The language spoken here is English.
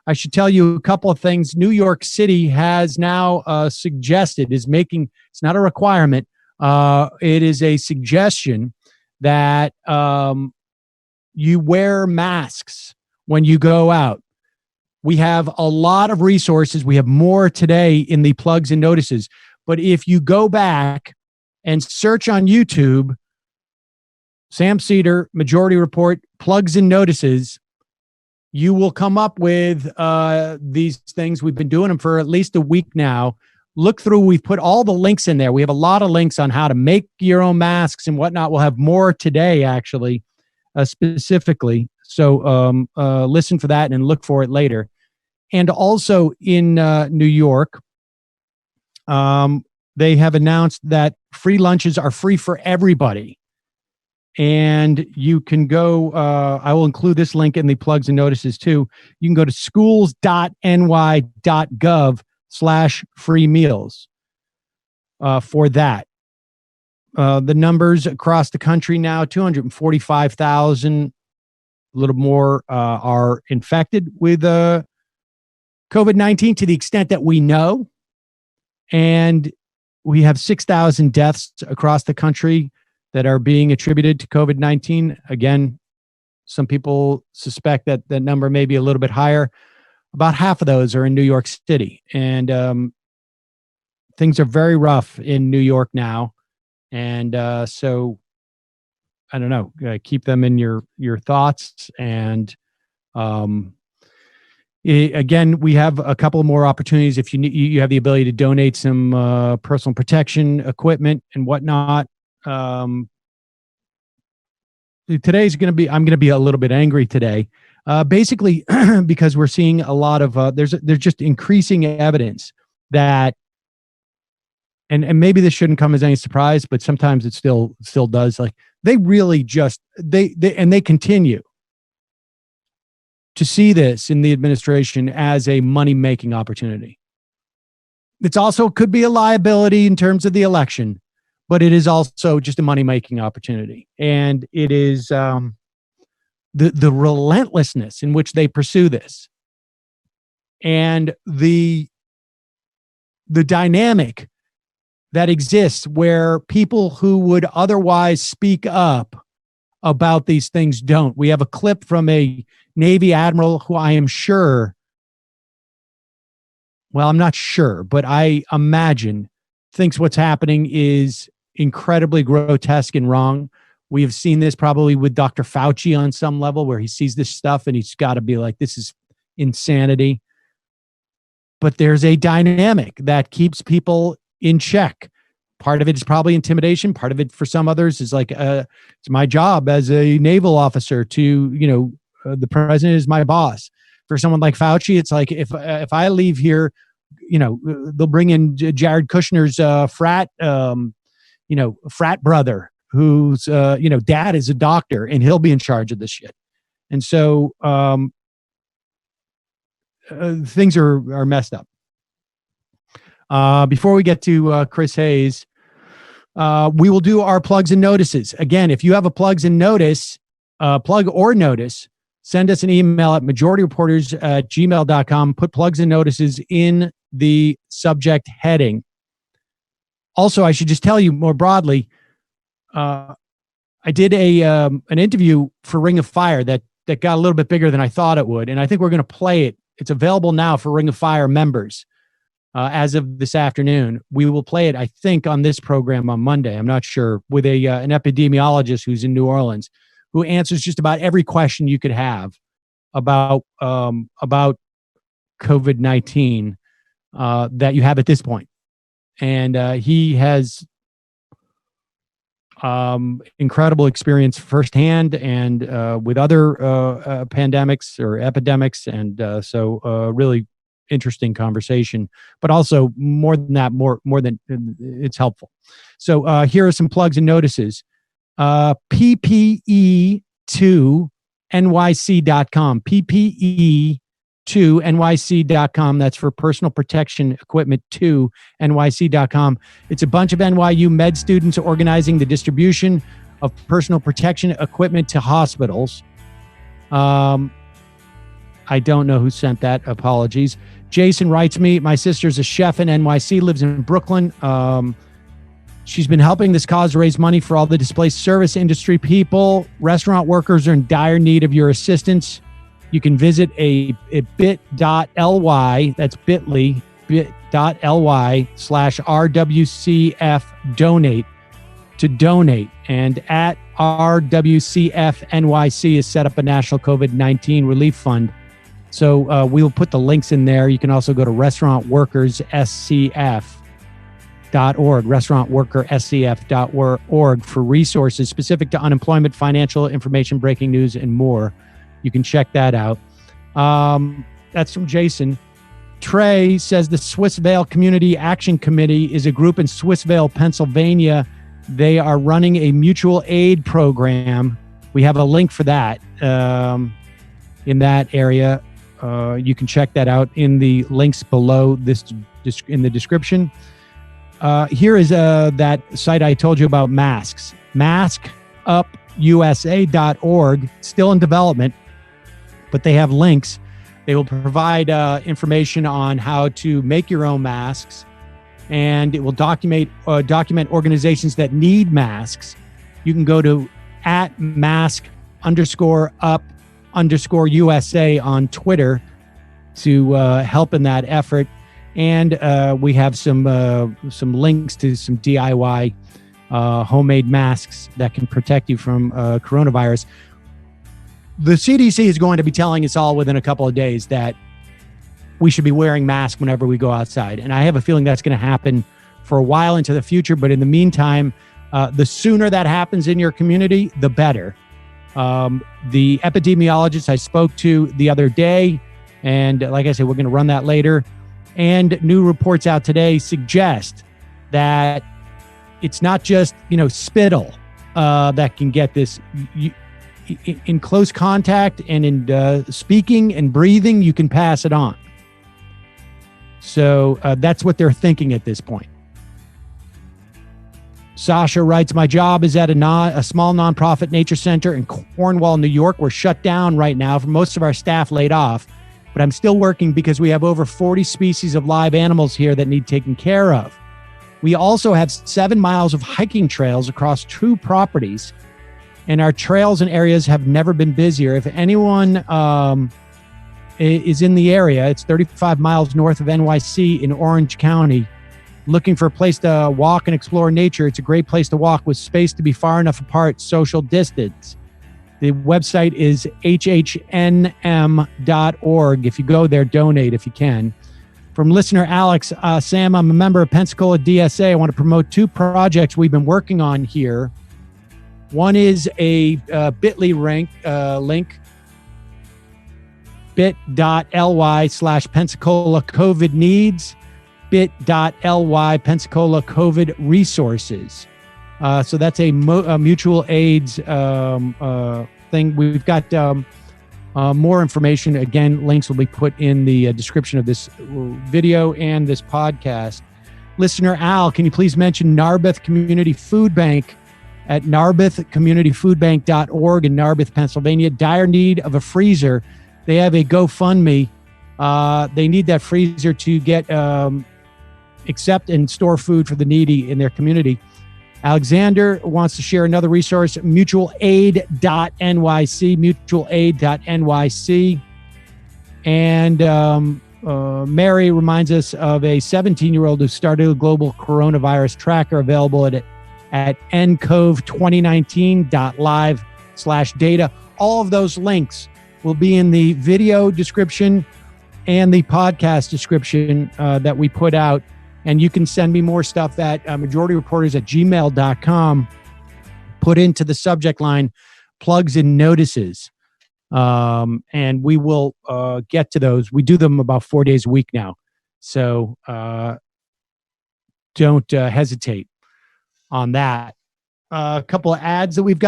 I should tell you a couple of things. New York City has now suggested, it's not a requirement, it is a suggestion that you wear masks when you go out. We have a lot of resources. We have more today in the plugs and notices. But if you go back and search on YouTube, Sam Seder, Majority Report, plugs and notices, you will come up with these things. We've been doing them for at least a week now. Look through. We've put all the links in there. We have a lot of links on how to make your own masks and whatnot. We'll have more today, actually, specifically. So listen for that and look for it later. And also in New York, they have announced that free lunches are free for everybody. And you can go, I will include this link in the plugs and notices too. You can go to schools.ny.gov/free meals for that. The numbers across the country now, 245,000, a little more are infected with COVID-19 to the extent that we know. And we have 6,000 deaths across the country that are being attributed to COVID-19. Again, some people suspect that the number may be a little bit higher. About half of those are in New York City. And things are very rough in New York now. And so, I don't know, keep them in your thoughts. And again, we have a couple more opportunities. If you have the ability to donate some personal protection equipment and whatnot. Today's I'm going to be a little bit angry today, basically because we're seeing a lot of, there's just increasing evidence that, and maybe this shouldn't come as any surprise, but sometimes it still does. Like they really just, they continue to see this in the administration as a money-making opportunity. It's also could be a liability in terms of the election, but it is also just a money-making opportunity. And it is the relentlessness in which they pursue this. And the dynamic that exists where people who would otherwise speak up about these things don't. We have a clip from a Navy admiral who I am sure, well, I'm not sure, but I imagine thinks what's happening is incredibly grotesque and wrong. We have seen this probably with Dr. Fauci on some level where he sees this stuff and he's got to be like, this is insanity. But there's a dynamic that keeps people in check. Part of it is probably intimidation. Part of it for some others is like, it's my job as a naval officer to, the president is my boss. For someone like Fauci, it's like, if I leave here, they'll bring in Jared Kushner's frat brother whose, dad is a doctor and he'll be in charge of this shit. And so things are messed up. Before we get to Chris Hayes, we will do our plugs and notices. Again, if you have a plugs and notice, plug or notice, send us an email at majorityreporters@gmail.com. Put plugs and notices in the subject heading. Also, I should just tell you more broadly, I did an interview for Ring of Fire that got a little bit bigger than I thought it would, and I think we're going to play it. It's available now for Ring of Fire members as of this afternoon. We will play it, I think, on this program on Monday. I'm not sure, with an epidemiologist who's in New Orleans who answers just about every question you could have about COVID-19 that you have at this point. And he has incredible experience firsthand and with other pandemics or epidemics. And so really interesting conversation, but also more than that, more than it's helpful. So here are some plugs and notices. PPE2NYC.com. PPE2NYC.com. That's for personal protection equipment 2NYC.com. It's a bunch of NYU med students organizing the distribution of personal protection equipment to hospitals. I don't know who sent that. Apologies. Jason writes me, my sister's a chef in NYC, lives in Brooklyn. She's been helping this cause raise money for all the displaced service industry people. Restaurant workers are in dire need of your assistance. You can visit a bit.ly, that's bit.ly, bit.ly/RWCF donate to donate. And at RWCF NYC is set up a national COVID-19 relief fund. So we'll put the links in there. You can also go to restaurantworkersscf.org, restaurantworkersscf.org for resources specific to unemployment, financial information, breaking news, and more. You can check that out. That's from Jason. Trey says the Swissvale Community Action Committee is a group in Swissvale, Pennsylvania. They are running a mutual aid program. We have a link for that in that area. You can check that out in the links below this in the description. Here is that site I told you about, masks. maskupusa.org, still in development, but they have links. They will provide information on how to make your own masks, and it will document organizations that need masks. You can go to @mask_up_USA on Twitter to help in that effort. And we have some links to some DIY homemade masks that can protect you from coronavirus. The CDC is going to be telling us all within a couple of days that we should be wearing masks whenever we go outside. And I have a feeling that's going to happen for a while into the future. But in the meantime, the sooner that happens in your community, the better. The epidemiologist I spoke to the other day, and like I said, we're going to run that later, and new reports out today suggest that it's not just, spittle that can get this. In close contact and in speaking and breathing, you can pass it on. So that's what they're thinking at this point. Sasha writes, my job is at a small nonprofit nature center in Cornwall, New York. We're shut down right now. For most of our staff laid off, but I'm still working because we have over 40 species of live animals here that need taken care of. We also have 7 miles of hiking trails across 2 properties, and our trails and areas have never been busier. If anyone is in the area, it's 35 miles north of NYC in Orange County, looking for a place to walk and explore nature. It's a great place to walk with space to be far enough apart, social distance. The website is hhnm.org. If you go there, donate if you can. From listener Alex, Sam, I'm a member of Pensacola DSA. I want to promote 2 projects we've been working on here. One is a bit.ly link, bit.ly/Pensacola COVID needs, bit.ly Pensacola COVID resources. So that's a mutual aids thing. We've got more information. Again, links will be put in the description of this video and this podcast. Listener Al, can you please mention Narberth Community Food Bank at narberthcommunityfoodbank.org in Narberth, Pennsylvania? Dire need of a freezer. They have a GoFundMe. They need that freezer to get accept and store food for the needy in their community. Alexander wants to share another resource, mutualaid.nyc, mutualaid.nyc. And Mary reminds us of a 17-year-old who started a global coronavirus tracker available at ncove2019.live/data. All of those links will be in the video description and the podcast description that we put out. And you can send me more stuff at majorityreporters@gmail.com. Put into the subject line plugs and notices. And we will get to those. We do them about 4 days a week now. So don't hesitate on that. A couple of ads that we've got.